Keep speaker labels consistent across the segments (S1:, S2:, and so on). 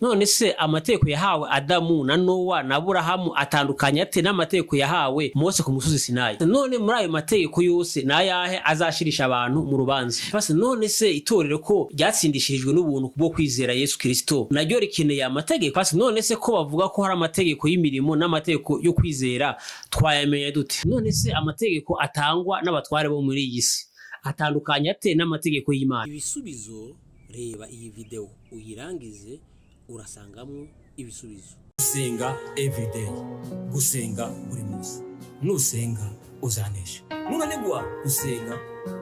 S1: none se amategeko yahawe Adamu na Nowa na Aburahamu atandukanye ate n'amategeko yahawe Mose ku musozi Sinayi? None muri ayo mategeko yose nayahe azashirisha abantu mu rubanza? Basi none se itorero ko ryatsindishirijwe n'ubuntu kubwo kwizera Yesu Kristo naryo rikeneye amategeko? Basi none se ko bavuga ko hari amategeko y'imirimo n'amategeko yo kwizera twayamenye dute? None se amategeko atangwa n'abatware bo muri iyi si atandukanye ate n'amategeko y'Imana? Ibisubizo reba iyi video uyirangize urasangamo ibisubizo. Gusenga everyday, gusenga buri munsi. Nusenga uzanesha, nunanigwa gusenga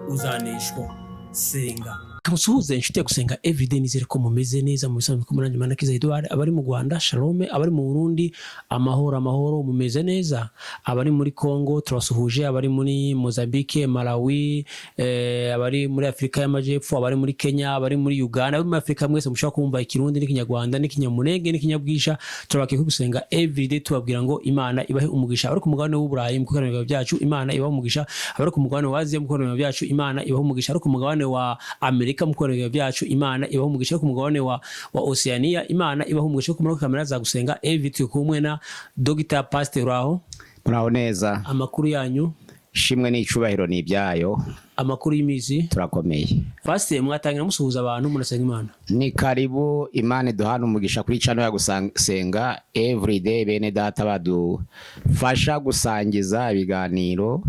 S1: uzaneshwa. Senga. Kamusuhuze inshuti ya gusenga everyday, nizere ko mumeze neza mu bisanzwe ko muranje Mana Kiza Edouard. Abari mu Rwanda Shalom, abari mu Burundi amahoro mumeze neza, abari muri Congo turasuhuje, abari muri Mozambique, Malawi, abari muri Afrika y'Amajepfo, abari muri Kenya, abari muri Uganda, abari muri Afrika mwese mushaka kumva ikirundi n'ikinyarwanda n'ikinyamurenge n'ikinyabwisha, turabakiye gusenga everyday tubabwira ngo Imana ibahe umugisha. Abari ku mugabane w'Uburayi mu kuganira byacu Imana ibahe umugisha, abari ku mugabane wa Aziya mu kuganira byacu Imana ibahe umugisha, abari ku mugabane wa Amerika mu kuganira byacu Imana ibahe umugisha, ku mugabane wa Oceania Imana ibahe umugisha. Ku muri kamera za gusenga everyday kumwe na Dr. Pastor aho
S2: muraho neza.
S1: Amakuru yanyu
S2: shimwe n'icubahiro ni ibyayo.
S1: Amakuru y'imizi
S2: turakomeye.
S1: Pastor mwatangira musuhuza abantu munasenga Imana.
S2: Ni karibu Imana duhana umugisha kuri channel ya gusenga everyday. Bene data badufasha gusangiza ibiganiro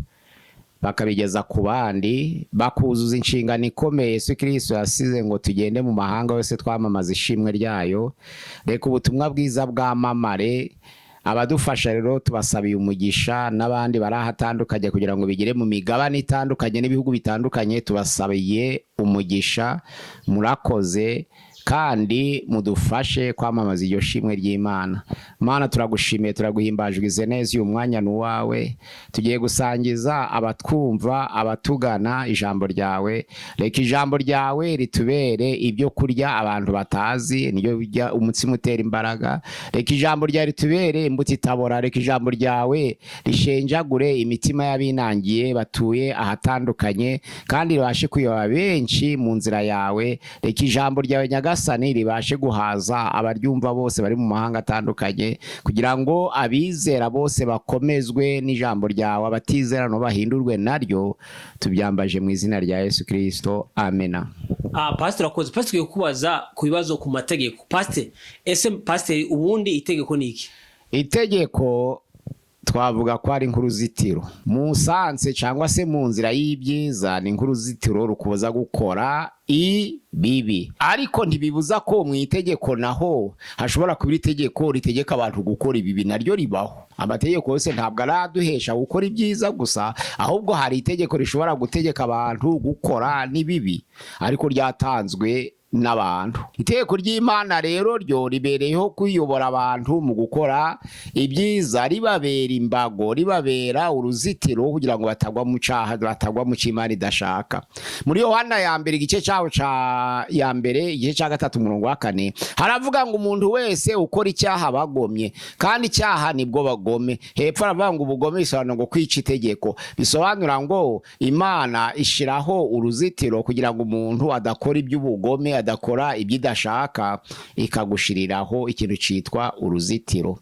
S2: bakabigeza ku bandi, bakuzuza inshingano ikomeye Yesu Kristo yasize ngo tugende mu mahanga yose twamamaza ishimwe ryayo. Reka ubutumwa bwiza bwamamare. Abadufasha rero tubasabiye umugisha, n'abandi barahatandukanye kugira ngo bigire mu migabane itandukanye n'ibihugu bitandukanye, tubasabiye umugisha. Murakoze kandi mudufashe kwamamaza iryo shimwe ry'Imana. Mana turagushimiye, turaguhimbajwe neza uyu mwanya nuwawe. Tugiye gusangiza abatwumva, abatugana ijambo ryawe. Reka ijambo ryawe ritubere ibyo kurya abantu batazi, niyo bijya umutsima utera imbaraga. Reka ijambo ryawe ritubere imbuto itabora. Reka ijambo ryawe rishenjagure imitima y'abinangiye batuye ahatandukanye, kandi ribashe kuyoba benshi mu nzira yawe. Reka ijambo ryawe Nyagasani ribashe guhaza abaryumva bose bari mu mahanga atandukanye, kugira ngo abizera bose bakomezwe n'ijambo ryawe, abatizera no bahindurwe naryo. Tubyambaje mu izina rya Yesu Kristo, amena.
S1: Pastor akoze. Pastor kubaza ku bibazo ku mategeko. Pastor ubundi itegeko niki?
S2: Itegeko twavuga ko ari nk'uruzitiro mu sanse cyangwa se mu nzira y'ibyiza. Ni nk'uruzitiro rukubuza gukora ibibi, ariko ntibibuza ko mu itegeko naho hashobora kuba itegeko ritegeka abantu gukora ibibi, naryo ribaho. Amategeko yose ntabwo araduhesha gukora ibyiza gusa, ahubwo hari itegeko rishobora gutegeka abantu gukora n'ibibi, ariko ryatanzwe n'abantu. Itegeko ry'Imana rero ryo ribereyeho kuyobora abantu mu gukora ibyiza, ribabera imbago, ribabera uruzitiro kugira ngo batagwa mu cyaha, batagwa mu cy'Imana idashaka. Muri Yohana ya mbere igice cyaho ya mbere igice cya 3:4 haravuga ngo umuntu wese ukora icyaha bagomye, kandi icyaha nibwo bagome. Hepfo aravuga ngo ubugome bisobanura ngo kwica itegeko, bisobanura ngo Imana ishiraho uruzitiro kugira ngo umuntu adakora iby'ubugome, adakora ibyidashaka, ikagushiriraho ikintu citwa uruzitiro.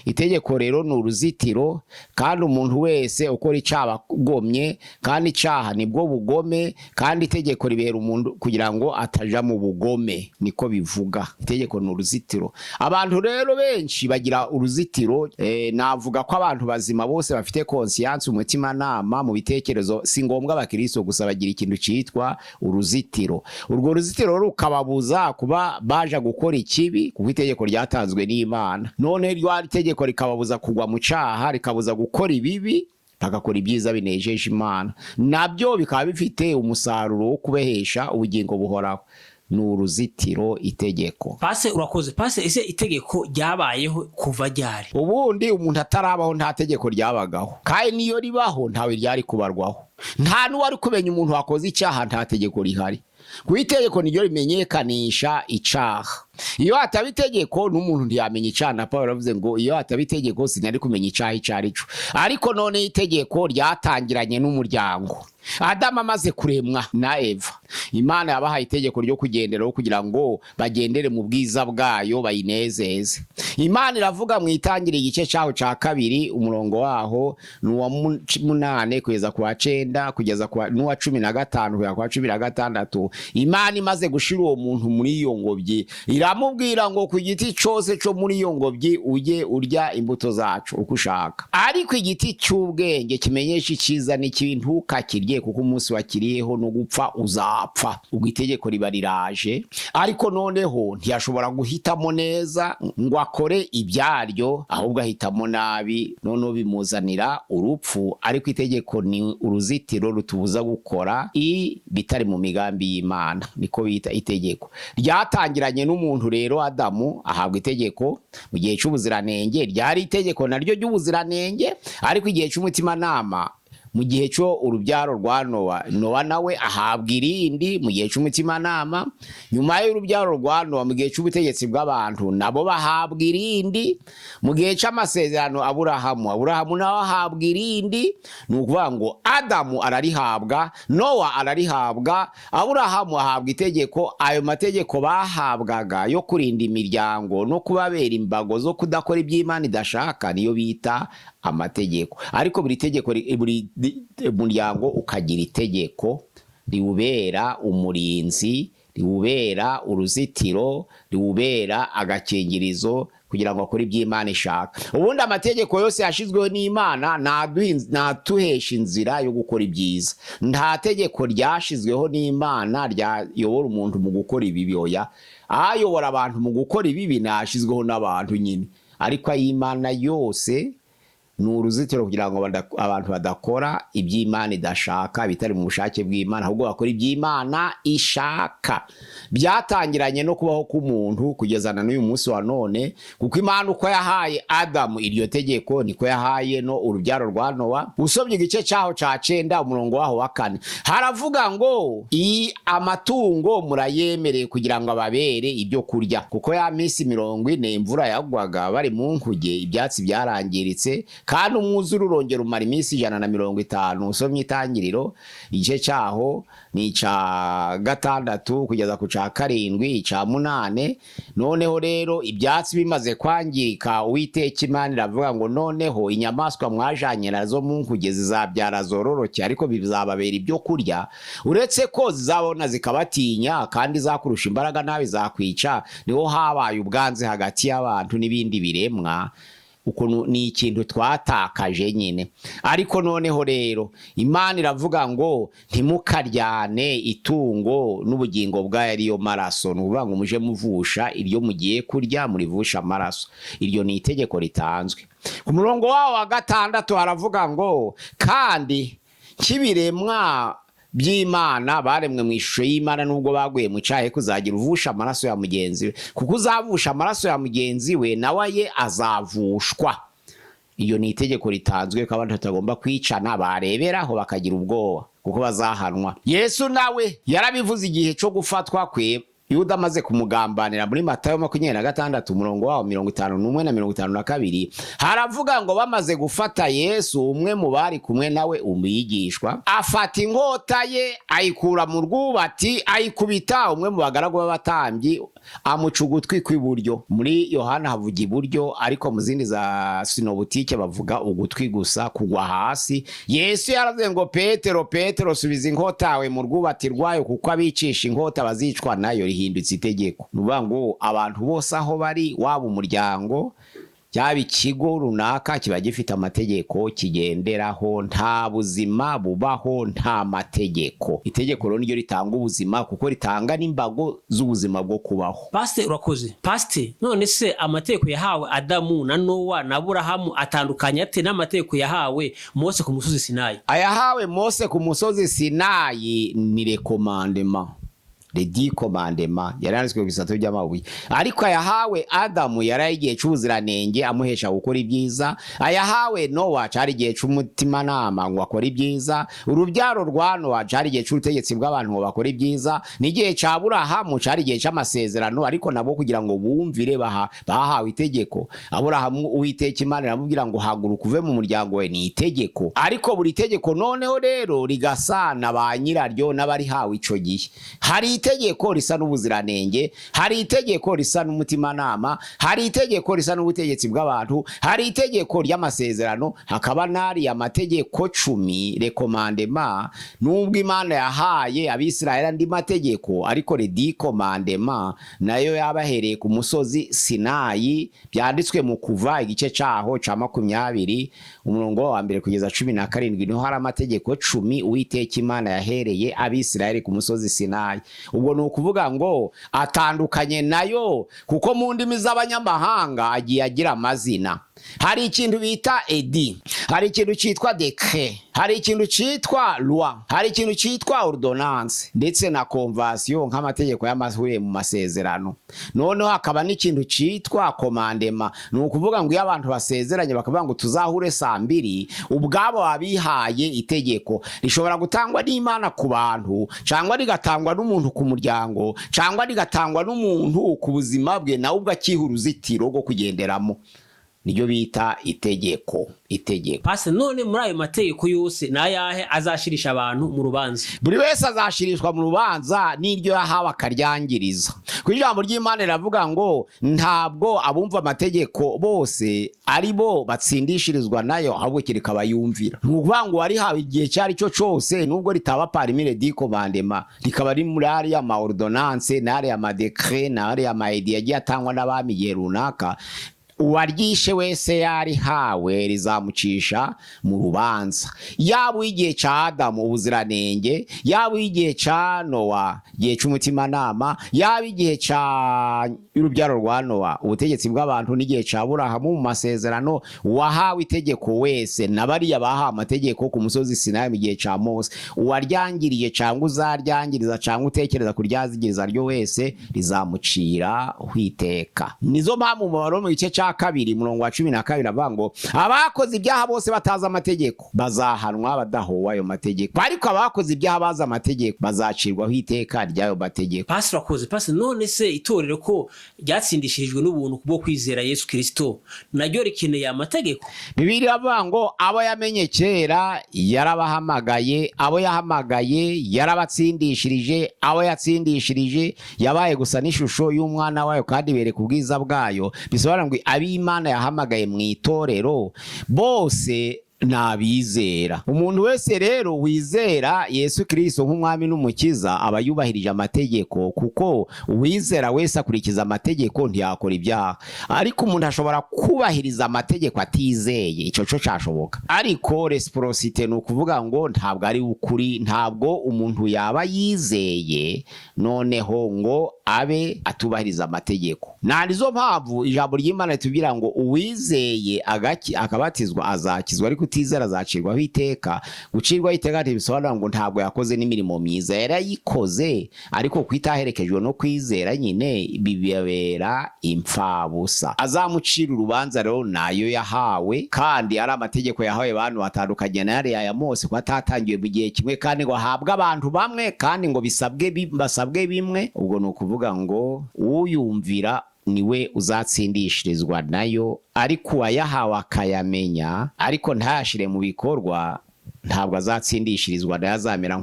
S2: Itegeko rero ni uruzitiro, kandi umuntu wese ukora icyaha agomye, kandi icyaha nibwo bugome, kandi itegeko ribera umuntu kugira ngo ataja mu bugome, niko bivuga. Itegeko ni uruzitiro. Abantu rero benshi bagira uruzitiro. Navuga ko abantu bazima bose bafite conscience, umutima nama mu bitekerezo, si ngombwa abakristo gusa bagira ikintu citwa uruzitiro. Urwo ruzitiro rukababuza kuba baja gukora ikibi, kuko itegeko ryatanzwe n'Imana. None itegeko rikababuza kugwa mu cyaha, rikabuza gukora ibibi, bagakora ibyiza binejeje Imana, nabyo bikaba bifite umusaruro wo kubehesha ubugingo buhoraho. Ni uruzitiro itegeko.
S1: Pastor urakoze. Pastor ese itegeko ryabayeho kuva ryari?
S2: Ubundi umuntu atarabaho nta tegeko ryabagaho, kandi niyo ribaho ntawe ryari kubarwaho. Nta n'uwari kumenya umuntu wakoze icyaha nta tegeko rihari. Ku itegeko niryo rimenyekanisha icyaha. iyo hataba itegeko n'umuntu ntiyamenya icana. Paulo yavuze ngo iyo hataba itegeko sinari kumenya icaha icarico. Ariko none itegeko ryatangiranye n'umuryango. Adamu amaze kuremwa na Eva, Imana yabahaye itegeko ryo kugenderaho kugira ngo bagendere mu bwiza bwayo bayinezeze. Imana iravuga mu Itangiriro igice cyaho ca 2 umurongo waho n'uwa 8 kugeza ku wa 9 kugeza ku n'uwa 15 kugeza ku wa 16. Imana imaze gushira uwo muntu muri iyo ngobyi, iramubwira ngo ku giti cyose cyo muri iyo ngobyi ujye urya imbuto zacu uko ushaka, ariko igiti cy'ubwenge kimenyesha iciza n'ikibi ntukakirye, kuko umunsi wakiriyeho no gupfa uzapfa. Ubwo itegeko riba riraje, ariko noneho ntiyashobora guhitamo neza ngo akore ibyaryo, ahubwo ahitamo nabi, noneho bimuzanira urupfu. Ariko itegeko ni uruzitiro rutubuza gukora bitari mu migambi y'Imana, niko bita itegeko. Ryatangiranye n'umuntu rero Adamu ahabwa itegeko mu gihe cy'ubuziranenge, ryari itegeko naryo ry'ubuziranenge, ariko igihe cy'umutima nama mu gihe cyo urubyaro rwa Nowa nawe ahabwa irindi mu gihe cy'umutima nama. Nyuma y'urubyaro rwa Nowa mu gihe cy'ubutegetsi bw'abantu nabo bahabwa irindi. Mu gihe cy'amasezerano Aburahamu nawe ahabwa irindi. Ni ukuvuga ngo Adamu ararihabwa, Nowa ararihabwa, Aburahamu ahabwa itegeko. Ayo mategeko bahabwaga yo kurinda imiryango no kubabera imbago zo kudakora iby'Imana idashaka niyo bita amategeko. Ariko buri tegeko, buri muryango ukagira itegeko riwubera umurinzi, riwubera uruzitiro, riwubera agakingirizo kugira ngo akore iby'Imana ishaka. Ubundi amategeko yose yashizweho n'Imana natuhesha inzira yo gukora ibyiza. Nta tegeko ryashizweho n'Imana ryayobora umuntu mu gukora ibibi, oya. Ayobora abantu mu gukora ibibi nashizweho n'abantu nyine, ariko ay'Imana yose ni uruzitiro kugira ngo abantu badakora iby'Imana idashaka, bitari mu bushake bw'Imana, ahubwo bakora iby'Imana ishaka. Byatangiranye no kubaho k'umuntu kugezana n'uyu munsi wa none, kuko Imana uko yahaye Adamu iryo tegeko niko yahaye no urubyaro rwa Nowa. Usomye igice cyaho ca 9 umurongo waho wa 4 haravuga ngo amatungo murayemereye kugira ngo ababere ibyo kurya, kuko ya minsi 40 imvura yagwaga bari mu nkuge, ibyatsi byarangiritse, kandi umwuzure urongera umara iminsi 150. Usomye Itangiriro igice cyaho ni ca 6 kugeza ku ca 7 ca 8. Noneho rero ibyatsi bimaze kwangirika, Uwiteka Imana iravuga ngo noneho inyamaswa mwajanye nazo mu nkuge zizabyara zororoke, ariko bizababera ibyo kurya, uretse ko zizabona zikabatinya kandi zakurusha imbaraga nabi zakwica. Niho habaye ubwanze hagati y'abantu n'ibindi biremwa. Uko ni ikintu twatakaje nyine. Ariko noneho rero Imana iravuga ngo ntimukaryane itungo n'ubugingo bwayo ariyo maraso. Nuvuga ngo muje muvusha iryo mugiye kurya, murivusha amaraso. Iryo ni itegeko ritanzwe. Ku murongo wawo wa 6 haravuga ngo kandi kibiremwa by'Imana baremwe mu ishusho y'Imana, nubwo baguye mu cyahe kuzagira uvusha amaraso ya mugenzi we, kuko uzavusha amaraso ya mugenzi we nawe ye azavushwa. Iyo ni itegeko ritanzwe ko abantu batagomba kwicana, bareberaho bakagira ubwoba kuko bazahanwa. Yesu nawe yarabivuze igihe cyo gufatwa kwe, Yuda amaze kumugambanira muri Matayo 26 umurongo wawo 51 na 52 haravuga ngo bamaze gufata Yesu, umwe mu bari kumwe nawe umwigishwa afata inkota ye ayikura mu rwubati ayikubita umwe mu bagaragu b'abatambyi, amuca ugutwi kw'iburyo. Muri Yohana havuga iburyo, ariko mu zindi za sinobutike bavuga ugutwi gusa kugwa hasi. Yesu yaravuze ngo Petero, Petero, subiza inkota yawe mu rwubati rwayo, kuko abicisha inkota bazicwa nayo. Rihindutse itegeko. Nuvuga ngo abantu bose aho bari, waba umuryango cyaba ikigo runaka, kiba gifite amategeko kigenderaho. Nta buzima bubaho nta mategeko. Itegeko rero niryo ritanga ubuzima, kuko ritanga n'imbago z'ubuzima bwo kubaho.
S1: Pastor urakoze. Pastor, none se amategeko yahawe Adamu na Nowa na Aburahamu atandukanye ate n'amategeko yahawe Mose ku musozi Sinayi?
S2: Ayahawe Mose ku musozi Sinayi ni recommandement. les 10 commandements yaranditswe ku bisato by'amabuye, ariko ayahawe Adamu yari igihe cy'ubuziranenge amuhesha gukora ibyiza, ayahawe Nowa cyari igihe cy'umutima nama ngo akora ibyiza, urubyaro rwa Nowa cyari igihe cy'ubutegetsi bw'abantu ngo bakora ibyiza, n'igihe cya Aburahamu cyari igihe cy'amasezerano, ariko nabo kugira ngo bumvire bahawe itegeko. Aburahamu Uwiteka Imana iramubwira ngo haguruka uve mu muryango we, ni itegeko. Ariko buri tegeko noneho rero rigasana ba nyiraryo n'abari hawe ico gihe. Hari itegeko risa n'ubuziranenge, hari itegeko risa n'umutimanama, hari itegeko risa n'ubutegetsi bw'abantu, hari itegeko ry'amasezerano, hakaba nari amategeko 10 les commandements. Nubwo Imana yahaye Abisirayeli andi mategeko, ariko les 10 commandements nayo yabahereye ku musozi Sinayi, byanditswe mu Kuva igice cyaho ca 20 umurongo wa mbere kugeza 17 niho hari amategeko 10 Uwiteka Imana yahereye Abisirayeli ku musozi Sinayi. Ubwo ni ukuvuga ngo atandukanye nayo, kuko mu ndimi z'abanyamahanga agiye agira amazina. Hari ikintu bita edi, hari ikintu cyitwa decret, hari ikintu cyitwa loi, hari ikintu cyitwa ordonnance, ndetse na convention nk'amategeko y'amahuriye mu masezerano. Noneho hakaba n'ikintu cyitwa commandement, ni ukuvuga ngo iyo abantu basezeranye bakavuga ngo tuzahure saa 2, ubwabo abihaye itegeko rishobora gutangwa n'Imana ku bantu, cyangwa rigatangwa n'umuntu ku muryango, cyangwa rigatangwa n'umuntu ku buzima bwe nawe ubwo akiha uruzitiro rwo kugenderamo. Niyo bita itegeko.
S1: Pase none muri ayo mategeko yose nayahe azashirisha abantu mu rubanza?
S2: Buri wese azashirishwa mu rubanza n'iryo yahawe akaryangiriza. Ku ijambo ry'Imana riravuga ngo ntabwo abumva amategeko bose ari bo batsindishirizwa nayo, ahubwo kireka bayumvira. Nukuvuga ngo ari hawe igihe cyari cyo cyose, nubwo ritaba parmi les 10 commandements, rikaba ari muri ari ya ma ordonnance, nari ya ma decret, nari ya ma edi yagiye atangwa n'abami igihe runaka, uwaryishe wese yari hawe rizamucisha mu rubanza. Yaba igihe ca Adamu ubuziranenge, yaba igihe ca Nowa igihe cy'umutimanama, yaba igihe ca urubyaro rwa Nowa ubutegetsi bw'abantu, n'igihe ca Aburahamu mu masezerano, wahawe itegeko wese nabariya bahawe amategeko ku musozi Sinayi mu gihe ca Mose, uwaryangiriye cyangwa uzaryangiriza cyangwa utekereza kuryazigiriza ryo wese rizamucira hwiteka. Nizo mpamvu mu Baroma igice ca 2 murongo wa 12 avuga ngo abakoze ibyaha bose bataza amategeko bazahanwa badahowa ayo mategeko, ariko abakoze ibyaha baza amategeko bazacirwaho iteka ry'ayo mategeko.
S1: Pastor akoze pase none se itorero ko ryatsindishirijwe n'ubuntu kubwo kwizera Yesu Kristo naryo rikeneye amategeko?
S2: Bibiliya avuga ngo abo yamenye kera yarabahamagaye, abo yahamagaye yarabatsindishirije, abo yatsindishirije yabaye gusa n'ishusho y'umwana wayo kandi bereka ubwiza bwayo. Bisobanura ngo Imana yahamagaye mu itorero bose nabizera. Umuntu wese rero wizera Yesu Kristo nk'umwami n'umukiza aba yubahirije amategeko, kuko uwizera wese akurikiza amategeko ntiyakora ibyaha. Ariko umuntu ashobora kubahiriza amategeko atizeye, ico cyo cyashoboka. Ariko reciprocité ni ukuvuga ngo ntabwo ari ukuri, ntabwo umuntu yaba yizeye noneho ngo abe atubahiriza amategeko. Nanizo mpamvu ijambo ry'Imana ritubwira ngo uwizeye akabatizwa azakizwa, ariko utizera azacirwaho iteka. Gucirwaho iteka ntibisobanura ngo ntabwo yakoze n'imirimo myiza, yarayikoze, ariko kwitaherekejwe no kwizera nyine bibabera impfabusa. Azamucira urubanza rero nayo yahawe, kandi ari amategeko yahawe abantu batandukanye na ya Mose, ko atatangiye mu gihe kimwe kandi ngo ahabwe abantu bamwe kandi ngo basabwe bimwe. Ubwo ni ukuvuga ngo uyumvira niwe uzatsindishirizwa nayo, ariko uwayahawe akayamenya ariko ntayashire mu bikorwa ntabwo azatsindishirizwa nayo, azamera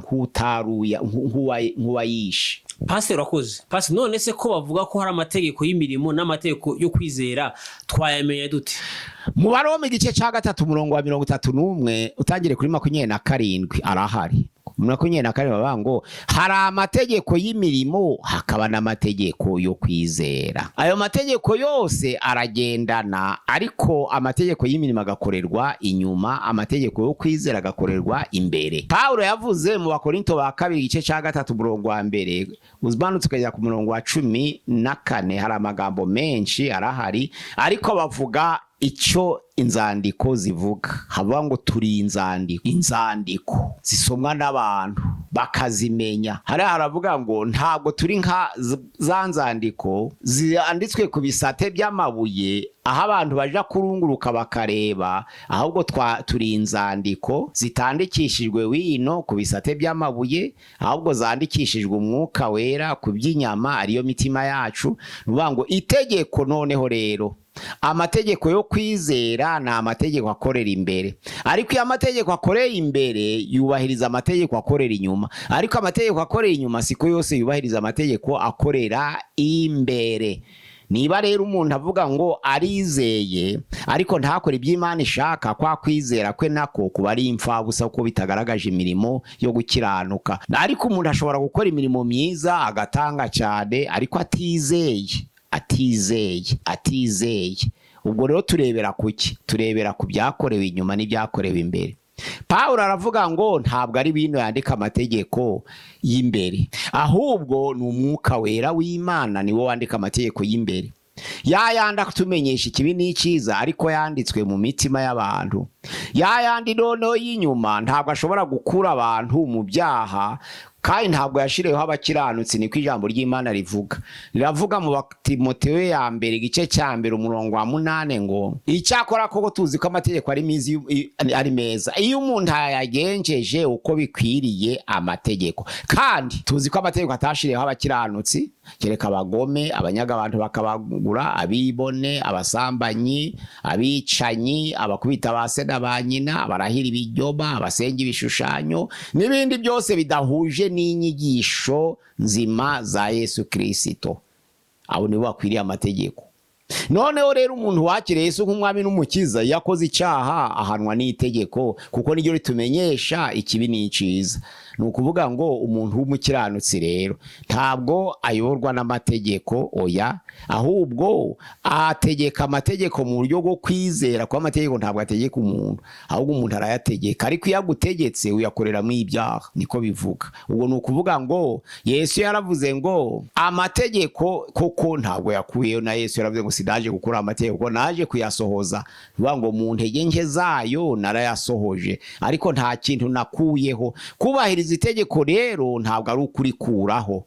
S2: nk'uwayishe.
S1: Pastor akoze pasi none se ko bavuga ko hari amategeko y'imiririmo n'amategeko yo kwizera, twayamenye dute?
S2: Mu Baroma igice ca 3 murongo wa 31 utangire kuri 27 arahari. Murakunye na kare babango hari amategeko y'imirimo hakaba n'amategeko yo kwizera. Ayo mategeko yose aragendana, ariko amategeko y'imirimo agakorerwa inyuma, amategeko yo kwizera agakorerwa imbere. Paulo yavuze mu Bakorinto ba 2 igice ca 3 murongo wa 1 uzbanutse kujya ku murongo wa 14 hari amagambo menshi arahari, ariko bavuga icyo inzandiko zivuga. Havuga ngo turi inzandiko zisomwa n'abantu bakazimenya. Haravuga ngo ntabwo turi nka za nzandiko zanditswe ku bisate by'amabuye aho abantu baja kurunguruka bakareba, ahubwo turi inzandiko zitandikishijwe wino ku bisate by'amabuye, ahubwo zandikishijwe umwuka wera ku by'inyama ariyo mitima yacu. Nuvuga ngo itegeko noneho rero, amategeko yo kwizera ni amategeko akorera imbere, ariko iyo amategeko akorera imbere yubahiriza amategeko akorera inyuma, ariko amategeko akorera inyuma siko yose yubahiriza amategeko akorera imbere. Niba rero umuntu avuga ngo arizeye ariko ntakore iby'Imana ishaka, kwa kwizera kwe nako kuba ari imfabusa kuko bitagaragaje imirimo yo gukiranuka. Ariko umuntu ashobora gukora imirimo myiza agatanga cyane ariko atizeye. Ubwo rero turebera kuki? Turebera ku byakorewe inyuma n'ibyakorewe imbere. Pawulo aravuga ngo ntabwo ari bino yandika amategeko y'imbere, ahubwo ni umwuka wera w'Imana niwo wandika amategeko y'imbere. Yayandi atumenyesha ikibi n'icyiza ariko yanditswe mu mitima y'abantu. Yayandi noneho y'inyuma ntabwo ashobora gukura abantu mu byaha, kandi ntabwo yashiriyeho abakiranutsi, niko ijambo ry'Imana rivuga. Riravuga mu Timoteyo ya mbere igice cya mbere umurongo wa 8 ngo icyakora koko tuzi ko amategeko ari meza iyo umuntu yagenjeje uko bikwiriye amategeko, kandi tuzi ko amategeko atashiriyeho abakiranutsi kereka abagome, abanyaga abantu bakabagura, abibone, abasambanyi, abicanyi, abakubita ba se na ba nyina, abarahira ibinyoma, abasenga ibishushanyo n'ibindi byose bidahuje n'inyigisho nzima za Yesu Kristo. Abo nibo bakwiriye amategeko. Noneho rero umuntu wakiriye Yesu nk'umwami n'umukiza yakoze icyaha ahanwa n'itegeko, kuko niryo ritumenyesha ikibi n'icyiza. Ni ukuvuga ngo umuntu w'umukiranutsi rero ntabwo ayoborwa n'amategeko, oya, ahubwo ategeka amategeko mu buryo bwo kwizera, ko amategeko ntabwo ategeka umuntu, ahubwo umuntu arayategeka. Ariko iyo agutegetse uyakoreramo ibyaha, niko bivuga. Ubwo ni ukuvuga ngo Yesu yaravuze ngo amategeko koko ntabwo yakuyeyo, na Yesu yaravuze ngo sidaje gukora amategeko, naje kuyasohoza. Bivuga ngo mu ntege nke zayo narayasohoje, ariko nta kintu nakuyeho. Kubahiriza itegeko rero ntabwo ari ukurikuraho,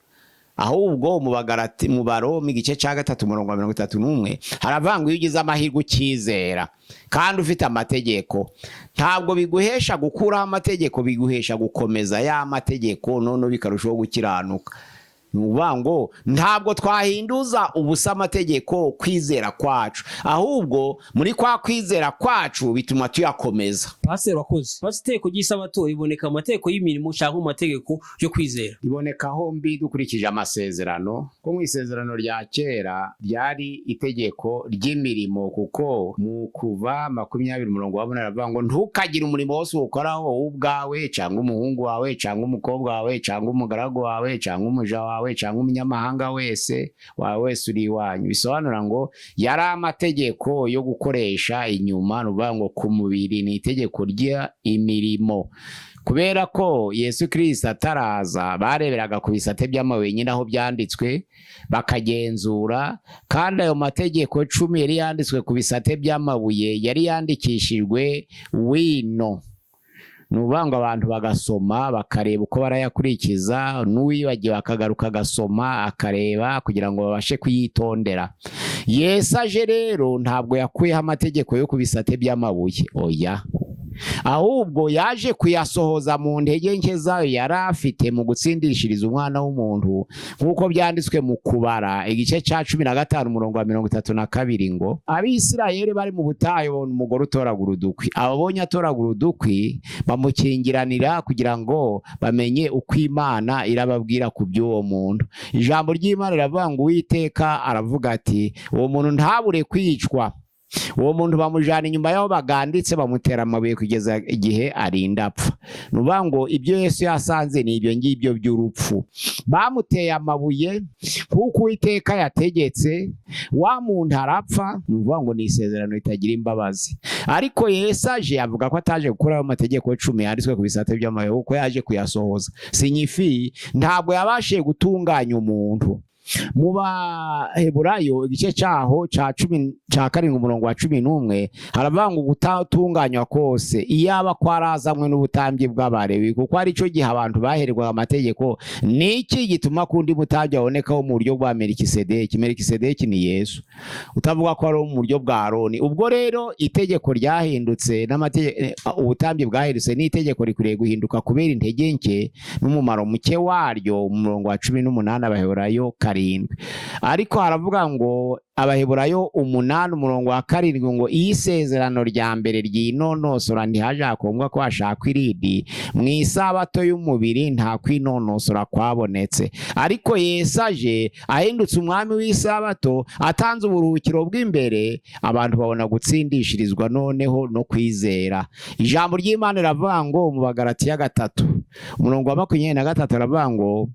S2: ahubwo mu Baroma igice cya 3 umurongo wa 31 haravuga ngo iyo ugize amahirwe ukizera kandi ufite amategeko, ntabwo biguhesha gukuraho amategeko, biguhesha gukomeza ya mategeko, none bikarushaho gukiranuka. Nuvuga ngo ntabwo twahinduza ubusa amategeko kwizera kwacu, ahubwo muri kwa kwizera kwacu bituma tuyakomeza.
S1: Pastor wakoze. Itegeko ry'Isabato iboneka mu mategeko y'imirimo cyangwa mu mategeko yo kwizera?
S2: Iboneka hombi dukurikije amasezerano. Ko mu isezerano rya kera ryari itegeko ry'imirimo, kuko mu Kuva 20 umurongo wa 4 aravuga ngo ntukagire umurimo wose ukoraho ubwawe cyangwa umuhungu wawe cyangwa umukobwa wawe cyangwa umugaragu wawe cyangwa umuja wawe cyangwa umunyamahanga wese uri iwanyu. Bisobanura ngo yari amategeko yo gukoresha inyuma, nuvuga ngo ku mubiri ni itegeko ry'imirimo. Kubera ko Yesu Kristo ataraza bareberaga ku bisate by'amabuye nyine aho byanditswe bakagenzura, kandi ayo mategeko 10 yari yanditswe ku bisate by'amabuye yari yandikishijwe wino. Nuvuga ngo abantu bagasoma bakareba uko barayakurikiza, n'uwibagiwe akagaruka agasoma akareba kugira ngo babashe kuyitondera. Yesu aje rero ntabwo yakuyeho amategeko yo ku bisate by'amabuye, oya, ahubwo yaje kuyasohoza mu ntege nke zayo yari afite mu gutsindishiriza umwana w'umuntu, nk'uko byanditswe mu Kubara igice cya 15 umurongo wa 32 ngo Abisirayeli bari mu butayu babona umugore utoragura udukwi. Ababonye atoragura udukwi bamukingiranira kugira ngo bamenye uko Imana irababwira ku by'uwo muntu. Ijambo ry'Imana riravuga ngo Uwiteka aravuga ati uwo muntu ntabure kwicwa. Uwo muntu bamujana inyuma yaho baganditse bamutera amabuye kugeza igihe arinda apfa. Nuvuga ngo ibyo Yesu yasanze ni ibyo ngibyo by'urupfu. Bamuteye amabuye kuko Uwiteka yategetse, wa muntu arapfa. Nuvuga ngo ni isezerano ritagira imbabazi. Ariko Yesu aje avuga ko ataje gukora amategeko 10 yanditswe ku bisate by'amabuye, kuko yaje kuyasohoza. Sinyifi ntabwo yabashiye gutunganya umuntu, mu Baheburayo igice cyaho ca 7 umurongo wa 11 haravuga ngo gutatunganywa kose iyaba kwarazamwe n'ubutambyi bw'Abalewi, kuko ari cyo gihe abantu bahererwa amategeko. Niki gituma kundi mutambyi abonekaho mu buryo bwa Melikisedeki? Melikisedeki ni Yesu, utavuga ko ari mu buryo bwa Aroni. Ubwo rero itegeko ryahindutse ubutambyi bwahindutse, n'itegeko rikwiriye guhinduka kubera intege nke n'umumaro muke waryo. Umurongo wa 18 Abaheburayo 7. Ariko haravuga ngo Abaheburayo 8 umurongo wa 7 ngo isezerano rya mbere ryinonosora ntihaje hakombwa ko hashakwa irindi mu isabato y'umubiri, nta kwinonosora kwabonetse. Ariko Yesu aje ahindutse umwami w'isabato, atanze uburuhukiro bw'imbere, abantu babona gutsindishirizwa noneho no kwizera. Ijambo ry'Imana riravuga ngo mu Bagalatiya 3 umurongo wa 23 aravuga ngo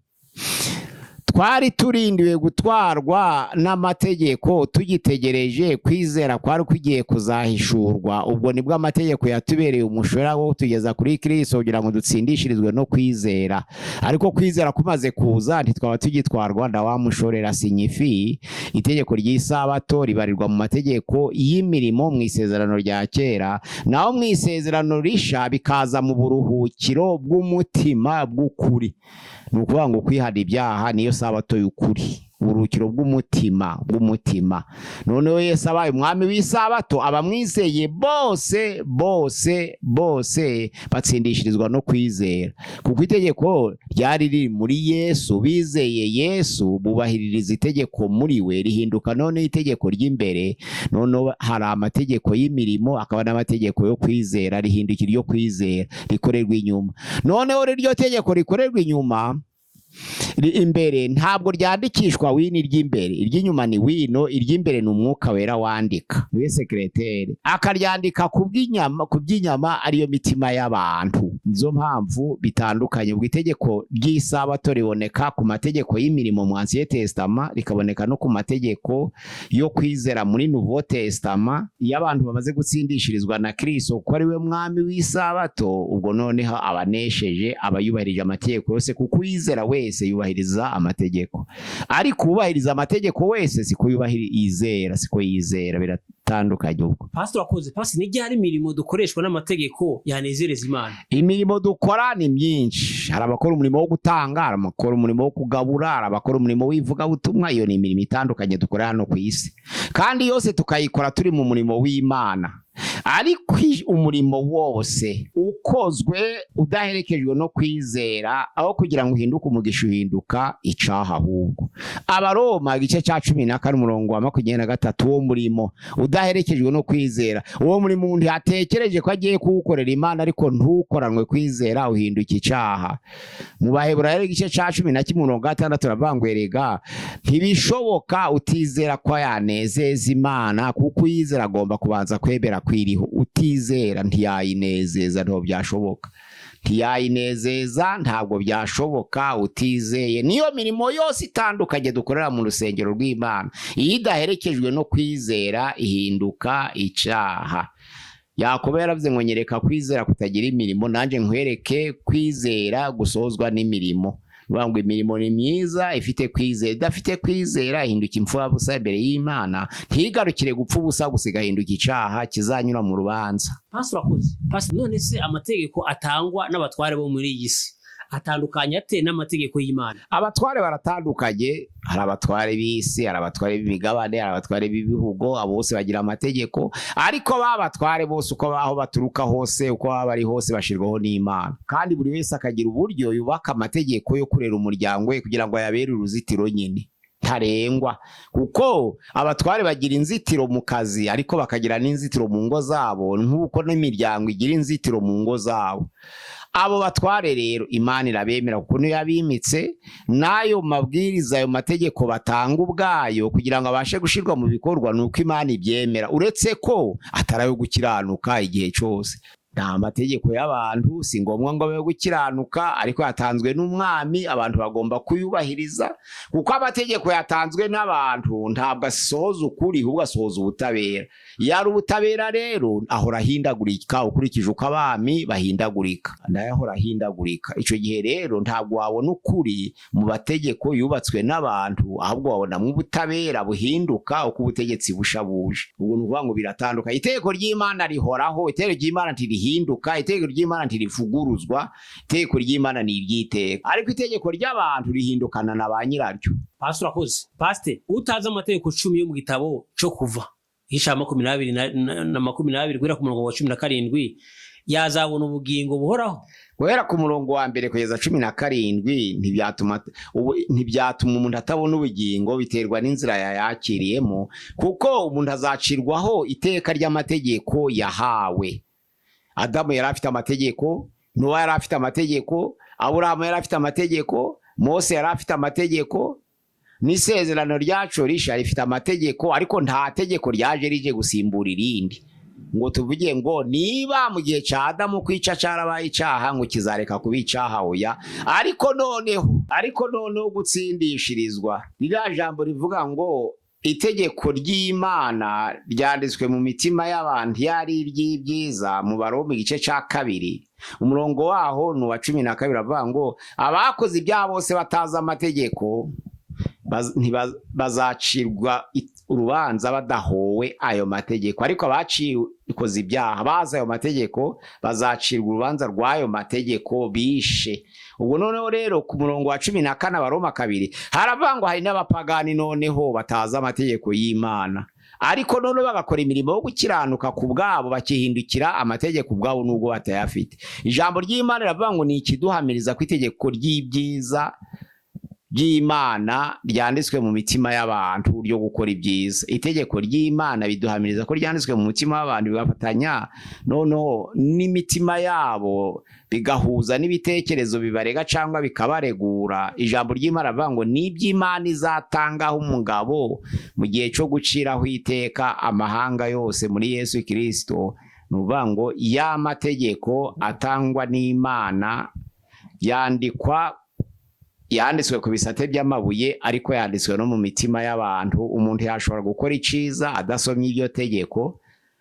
S2: twari turindiwe gutwarwa n'amategeko tugitegereje kwizera kwari kugiye kuzahishurwa. Ubwo nibwo amategeko yatubereye umushora wo tugeza kuri Kristo kugira ngo dutsindishirizwe no kwizera. Ariko kwizera kumaze kuza ntitwaba tugitwarwa na wa mushorera sinyifi. Itegeko ry'isabato ribarirwa mu mategeko y'imirimo mu isezerano rya kera, naho mu isezerano risha bikaza mu buruhukiro bw'umutima bw'ukuri. Nukuvuga ngo kwihana ibyaha niyo sabato y'ukuri, uburuhukiro bw'umutima. Noneho Yesu abaye umwami w'isabato, abamwizeye bose batsindishirizwa no kwizera, kuko itegeko ryari riri muri Yesu. Bizeye Yesu bubahiririza itegeko muri we, rihinduka noneho itegeko ry'imbere. Noneho hari amategeko y'imirimo, akaba n'amategeko yo kwizera, rihindukira iryo kwizera rikorerwa inyuma. Noneho iryo tegeko rikorerwa inyuma imbere ntabwo ryandikishwa wini ry'imbere, iry'inyuma ni wino, iry'imbere ni umwuka wera wandika, niwe sekreteri, akaryandika ku by'inyama ariyo mitima y'abantu. Nizo mpamvu bitandukanye. Ubwo itegeko ry'isabato riboneka ku mategeko y'imirimo mu Ancien Testament, rikaboneka no ku mategeko yo kwizera muri Nouveau Testament. Iyo abantu bamaze gutsindishirizwa na Kristo kuko ari we mwami w'isabato, ubwo noneho abanesheje, abayubahirije amategeko yose, kuko wizera wese yubahiriza amategeko. Ariko ubahiriza amategeko wese siko yizera, biratandukanye. Ubwo
S1: Pastor akoze ni ryari imirimo dukoreshwa n'amategeko yanezereza Imana?
S2: Imirimo dukora ni myinshi. Hari abakora umurimo wo gutanga, hari abakora umurimo wo kugabura, hari abakora umurimo w'ivugabutumwa. Iyo ni imirimo itandukanye dukora hano ku isi, kandi yose tukayikora turi mu murimo w'Imana. Ariko umurimo wose ukozwe udaherekejwe no kwizera, aho kugira ngo uhinduke umugisha uhinduka icaha ahubwo. Abaroma igice cya 14 umurongo wa 23, uwo murimo udaherekejwe no kwizera, uwo muri muntu yatekereje ko agiye kuwukorera Imana ariko ntukoranwe kwizera, uhinduka icaha. Mu Baheburayo igice cya 11 umurongo wa 6 turabangwerega ntibishoboka utizera ko yanezeza Imana, kuko yizera agomba kubanza kwebera kwiriho. Utizera ntiyayinezeza, ntabwo byashoboka. Ntabwo byashoboka utizeye. Niyo mirimo yose itandukanye dukorera mu rusengero rw'Imana, iyo idaherekejwe no kwizera ihinduka icaha. Yakobo yaravuze ngo nyereka kwizera kutagira imirimo, nanje nkwereke kwizera gusozwa n'imirimo. Ngo imirimo ni myiza ifite kwizera, idafite kwizera ihinduka imfura busa imbere y'Imana, ntigarukire gupfa ubusa gusiga hinduka icaha kizanyura mu rubanza.
S1: Pastor akoze none se amategeko atangwa n'abatware bo muri iyi si atandukanye ate n'amategeko y'Imana?
S2: Abatware baratandukanye. Hari abatware b'isi, hari abatware b'imigabane, hari abatware b'ibihugo. Abo bose bagira amategeko, ariko babatware bose uko baho baturuka hose, uko baba bari hose, bashirwaho n'Imana. Kandi buri wese akagira uburyo yubaka amategeko yo kurera umuryango we kugira ngo ayabere uruzitiro nyine ntarengwa. Kuko abatware bagira inzitiro mu kazi, ariko bakagira n'inzitiro mu ngo zabo, nk'uko n'imiryango igira inzitiro mu ngo zabo. Abo batware rero Imana irabemera kuko niyo yabimitse, nayo mabwiriza, ayo mategeko batanga ubwayo kugira ngo abashe gushirwa mu bikorwa, nuko Imana ibyemera, uretse ko atarayo gukiranuka igihe cyose. nta mategeko y'abantu, si ngombwa ngo babe gukiranuka, ariko yatanzwe n'umwami, abantu bagomba kuyubahiriza, kuko amategeko yatanzwe n'abantu ntabwo asohoza ukuri, ahubwo asohoza ubutabera. Iyo ari ubutabera rero ahora ahindagurika ukurikije uko abami bahindagurika, nayo ahora ahindagurika. Icyo gihe rero ntabwo wabona ukuri mu mategeko yubatswe n'abantu, ahubwo wabona mu butabera buhinduka uko ubutegetsi bushabuje. Ubwo ni ukuvuga ngo biratandukanye. Itegeko ry'Imana rihoraho, itegeko ry'Imana ntirihinduka, itegeko ry'Imana ntirivuguruzwa, itegeko ry'Imana ni iry'iteka, ariko itegeko ry'abantu rihindukana na ba nyiraryo.
S1: Pastor akoze. Pastor, utazi amategeko 10 yo mu gitabo cyo kuva hisha 20 guhera ku murongo wa 17 yazabona ubugingo buhoraho.
S2: Guhera ku murongo wa mbere kugeza 17 ntibyatuma umuntu atabona ubugingo, biterwa n'inzira yakiriyemo, kuko umuntu azacirwaho iteka ry'amategeko yahawe. Adamu yari afite amategeko, Nowa yari afite amategeko, Aburahamu yari afite amategeko, Mose yari afite amategeko, n'isezerano ryacu risha rifite amategeko, ariko nta tegeko ryaje rije gusimbura irindi ngo tuvuge ngo niba mu gihe cya Adamu kwica cyarabaye icyaha ngo kizareka kuba icyaha. Oya, ariko noneho gutsindishirizwa, ririya jambo rivuga ngo itegeko ry'Imana ryanditswe mu mitima y'abantu yari iry'ibyiza, mu Baroma igice cya 2 umurongo waho ni wa 12 avuga ngo abakoze ibyaha bose batazi amategeko bazacirwa urubanza badahowe ayo mategeko, ariko abacikoze ibyaha bazi ayo mategeko bazacirwa urubanza rw'ayo mategeko bishe. Ubwo noneho rero ku murongo wa 14 Baroma 2 haravuga ngo hari n'abapagani noneho batazi amategeko y'Imana, ariko noneho bagakora imirimo yo gukiranuka ku bwabo, bakihindukira amategeko ubwabo nubwo batayafite. Ijambo ry'Imana riravuga ngo ni ikiduhamiriza ku itegeko ry'ibyiza ry'Imana ryanditswe mu mitima y'abantu ryo gukora ibyiza. Itegeko ry'Imana biduhamiriza ko ryanditswe mu mutima w'abantu, bigafatanya noneho n'imitima yabo, bigahuza n'ibitekerezo bibarega cyangwa bikabaregura. Ijambo ry'Imana rivuga ngo n'iby'Imana izatangaho umugabo mu gihe cyo guciraho iteka amahanga yose muri Yesu Kristo. Nuvuga ngo ya mategeko atangwa n'Imana yanditswe ku bisate by'amabuye, ariko yanditswe no mu mitima y'abantu. Umuntu yashobora gukora iciza adasomye iryo tegeko,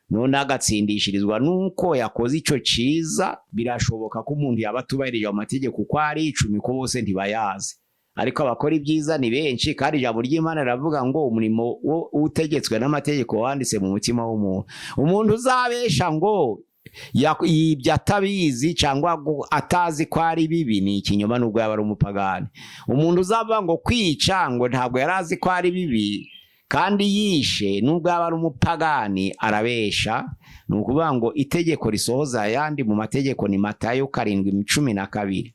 S2: none agatsindishirizwa nuko yakoze ico ciza. Birashoboka ko umuntu yaba atubahirije amategeko uko ari 10 ko bose ntibayazi, ariko abakora ibyiza ni benshi, kandi ijambo ry'Imana riravuga ngo umurimo utegetswe n'amategeko wanditse mu mutima w'umuntu. Umuntu uzabesha ngo yibyo atabizi cyangwa atazi ko ari bibi ni ikinyoma, nubwo yaba ari umupagani. Umuntu uzavuga ngo kwica ngo ntabwo yarazi ko ari bibi kandi yishe, nubwo yaba ari umupagani arabesha. Ni ukuvuga ngo itegeko risohoza ayandi mu mategeko ni Matayo 7:12.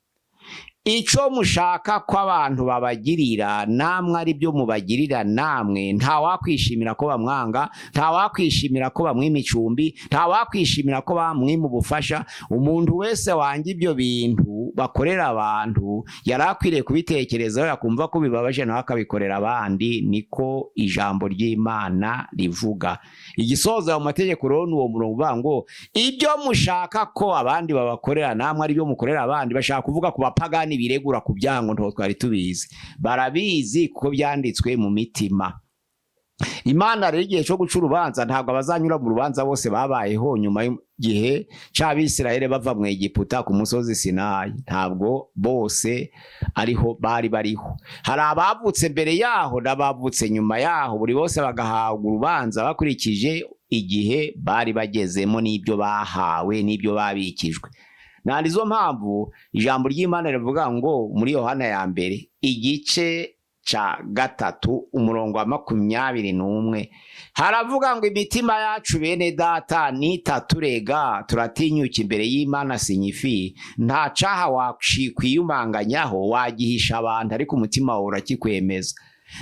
S2: Ico mushaka ko abantu babagirira namwe ari byo mubagirira namwe. Nta wakwishimira ko bamwanga, nta wakwishimira ko bamwima icumbi, nta wakwishimira ko bamwima ubufasha. Umuntu wese wanga ibyo bintu bakorera abantu yarakwiriye kubitekerezaho, yakumva ko bibabaje nawe akabikorera abandi. Niko ijambo ry'Imana rivuga. Igisoza mu mategeko rero n'uwo murongo uvuga ngo ibyo mushaka ko abandi babakorera namwe ari byo mukorera abandi. Bashaka kuvuga ku bapagani biregura ku byango nto twari tubizi, barabizi kuko byanditswe mu mitima. Imana rero igihe cyo guca urubanza ntabwo abazanyura mu rubanza bose babayeho nyuma y'igihe c'Abisirayeli bava mu Egiputa ku musozi Sinayi. Ntabwo bose ariho bariho, hari abavutse mbere yaho n'abavutse nyuma yaho. Buri bose bagahabwa urubanza bakurikije igihe bari bagezemo n'ibyo bahawe n'ibyo babikijwe. Nandizo mpamvu ijambo ry'Imana rivuga ngo muri Yohana ya mbere igice ca 3 umurongo wa 21 haravuga ngo imitima yacu bene data nitaturega turatinyuka imbere y'Imana sinyifi. Nta caha wakwiyumanganyaho wagihisha abantu, ariko umutima wawe urakikwemeza.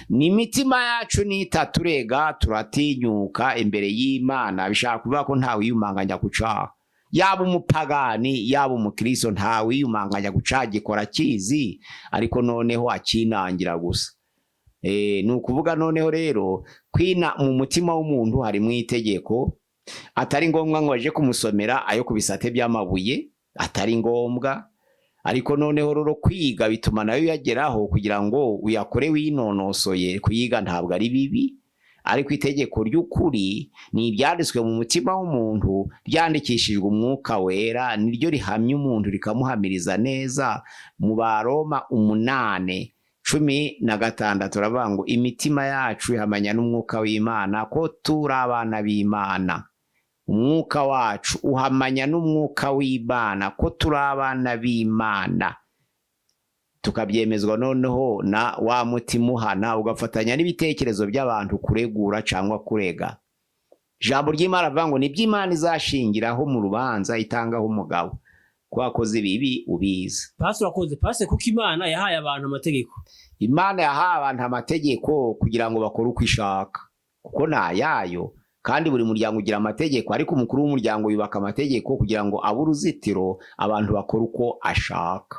S2: N'imitima yacu nitaturega turatinyuka imbere y'Imana. Bishaka kuvuga ko nta wiyumanganya ku caha, yaba umupagani yaba umukristo, nta wiyumanganya gucagikora kizi, ariko noneho akinangira gusa. Ni ukuvuga noneho rero kwina mu mutima w'umuntu hari mu itegeko, atari ngombwa ngo baje kumusomera ayo ku bisate by'amabuye, atari ngombwa. Ariko noneho rero kwiga bituma nayo yageraho kugira ngo uyakore winonosoye. Kuyiga ntabwo ari bibi, ariko itegeko ry'ukuri ni ibyanditswe mu mutima w'umuntu ryandikishijwe umwuka wera, niryo rihamya umuntu rikamuhamiriza neza. Mu Baroma 8:16 turavuga ngo imitima yacu ihamanya n'umwuka w'Imana ko turi abana b'Imana. Umwuka wacu uhamanya n'umwuka w'Imana ko turi abana b'Imana, tukabyemezwa noneho na wa mutima uhana, ugafatanya n'ibitekerezo by'abantu kuregura cyangwa kurega. Ijambo ry'Imana avuga ngo nibyo Imana izashingiraho mu rubanza itangaho umugabo ko wakoze ibibi ubizi.
S1: Pastor akoze kuko Imana yahaye abantu amategeko.
S2: Imana yahaye abantu amategeko kugira ngo bakore uko ishaka, kuko nta yayo. Kandi buri muryango ugira amategeko, ariko umukuru w'umuryango yubaka amategeko kugira ngo abe uruzitiro abantu bakora uko ashaka.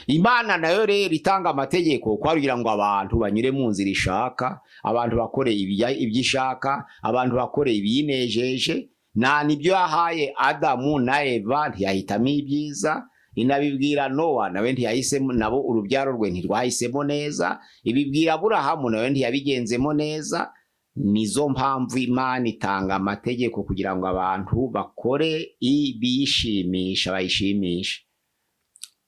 S2: Imana nayo rero itanga amategeko kugira ngo abantu banyure mu nzira ishaka, abantu bakore ibyishaka, abantu bakore ibinejeje. Nibyo yahaye Adamu na Eva, ntiyahitamo ibyiza. Inabibwira Nowa, nawe ntiyahisemo, nabo urubyaro rwe ntirwahisemo neza. Ibibwira Aburahamu, nawe ntiyabigenzemo neza. Nizo mpamvu Imana itanga amategeko kugira ngo abantu bakore ibishimisha, bayishimisha.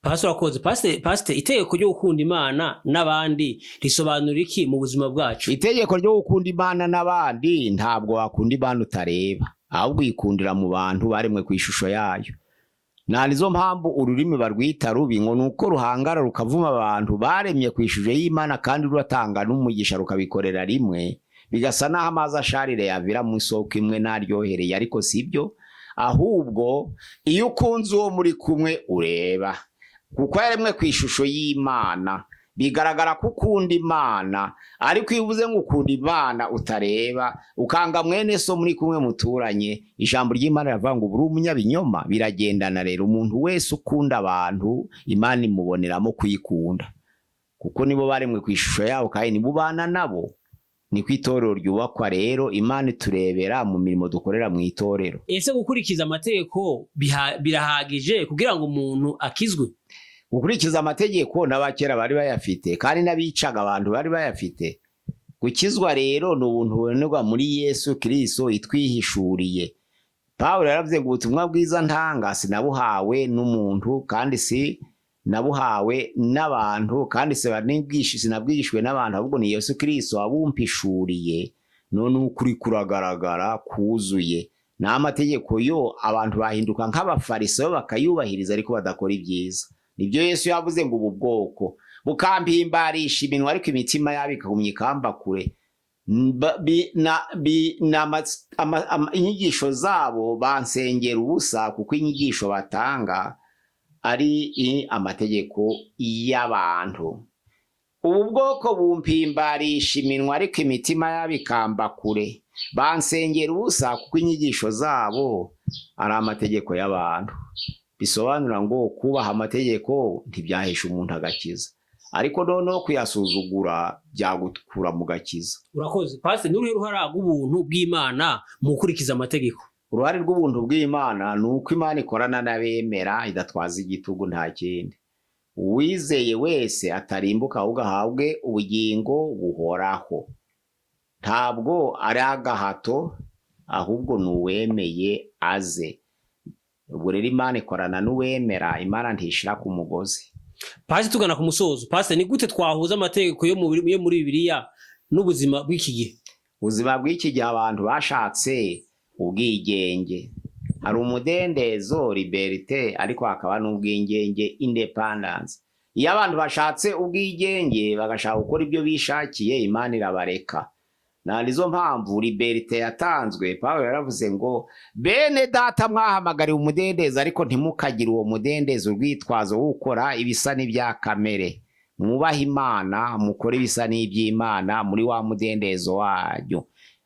S1: Pastor akoze pastor itegeko ryo gukunda Imana n'abandi risobanura iki mu buzima bwacu?
S2: Itegeko ryo gukunda Imana n'abandi ntabwo wakunda Imana utareba, ahubwo yikundira mu bantu baremwe ku ishusho yayo. Nizo mpamvu ururimi barwita rubi, ngo nuko ruhangara rukavuma abantu baremye ku ishusho y'Imana kandi ruratanga n'umugisha rukabikorera rimwe, bigasa naho amazi asharire yavira mu isoko imwe naryohereye. Ariko sibyo, ahubwo iyo ukunze uwo muri kumwe ureba, kuko yaremwe ku ishusho y'Imana, bigaragara ko ukunda Imana. Ariko iyo uvuze ngo ukunda Imana utareba, ukanga mwene so muri kumwe muturanye, ijambo ry'Imana rivuga ngo buri umunyabinyoma. Biragendana rero, umuntu wese ukunda abantu Imana imuboneramo kuyikunda, kuko nibo baremwe ku ishusho yabo kandi nibo bana nabo. Ni ku itorero ryubakwa rero, Imana iturebera mu mirimo dukorera mu itorero.
S1: Ese gukurikiza amategeko birahagije kugira ngo umuntu akizwe?
S2: Gukurikiza amategeko n'abakera bari bayafite, kandi n'abicaga abantu bari bayafite. Gukizwa rero ni ubuntu bubonerwa muri Yesu Kristo itwihishuriye. Pawulo yaravuze ngo ubutumwa bwiza ntanga sinabuhawe n'umuntu, kandi si nabuhawe n'abantu, kandi sinabwishwe n'abantu, ahubwo ni Yesu Kristo wabumpishuriye. None ukuri kuragaragara kuzuye. N'amategeko yo abantu bahinduka nk'abafarisayo bakayubahiriza ariko badakora ibyiza. Nibyo Yesu yavuze ngo ubu bwoko bukampimbarisha iminwa ariko imitima yabo ikagumya ikamba kure. Inyigisho zabo bansengera ubusa, kuko inyigisho batanga ari amategeko y'abantu. Ubu bwoko bumpimbarisha iminwa ariko imitima yabo ikamba kure, bansengera ubusa kuko inyigisho zabo ari amategeko y'abantu. Bisobanura ngo kubaha amategeko ntibyahesha umuntu agakiza, ariko noneho kuyasuzugura byagukura mu gakiza.
S1: Urakoze pastor, n'uruhe ruhare rw'ubuntu bw'Imana mu gukurikiza amategeko?
S2: Uruhare rw'ubuntu bw'Imana ni uko Imana ikorana n'abemera idatwaza igitugu, nta kindi. Uwizeye wese atarimbuka ahubwo ahabwe ubugingo buhoraho. Ntabwo ari agahato, ahubwo n'uwemeye aze. Ubwo rero Imana ikorana n'uwemera, Imana ntishira ku mugozi.
S1: Pastor, tugana ku musozo, pastor, ni gute twahuza amategeko yo muri Bibiliya n'ubuzima bw'iki gihe?
S2: Ubuzima bw'iki gihe abantu bashatse ubwigenge. Hari umudendezo liberté, ariko hakaba n'ubwigenge independence. Iyo abantu bashatse ubwigenge bagashaka gukora ibyo bishakiye, Imana irabareka. Nizo mpamvu liberté yatanzwe. Pawulo yaravuze ngo bene data mwahamagariwe umudendezo, ariko ntimukagire uwo mudendezo urwitwazo wo gukora ibisa n'ibya kamere. Mwubahe Imana, mukore ibisa n'iby'Imana muri wa mudendezo wanyu.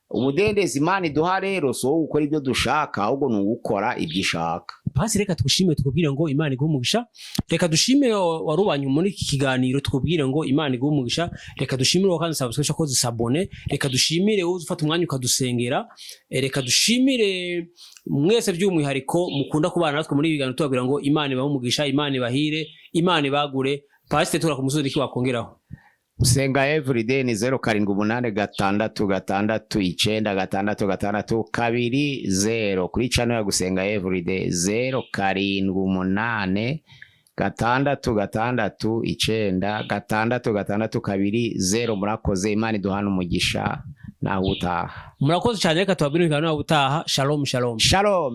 S2: Umudendezo Imana iduha rero so gukora ibyo dushaka, ahubwo ni ugukora ibyo ishaka.
S1: Pasi reka tugushimire tukubwire ngo Imana iguhe umugisha. Reka dushimire warubanye muri iki kiganiro tukubwire ngo Imana iguhe umugisha. Reka dushimire kandi subscribe ko zisabone. Reka dushimire uzufata umwanya ukadusengera. Reka dushimire mwese by'umwihariko mukunda kubana natwe muri ibiganiro tubabwira ngo Imana ibahe umugisha, Imana ibahire, Imana ibagure. Pasi tura ku musozi iki wakongeraho.
S2: Usenga everyday ni 0786696620 kuri channel ya gusenga everyday 0786696620 murakoze. Imana iduhana umugisha naho utaha.
S1: Murakoze cyane reka tubabwire ingano naho utaha. Shalom shalom.
S2: Shalom.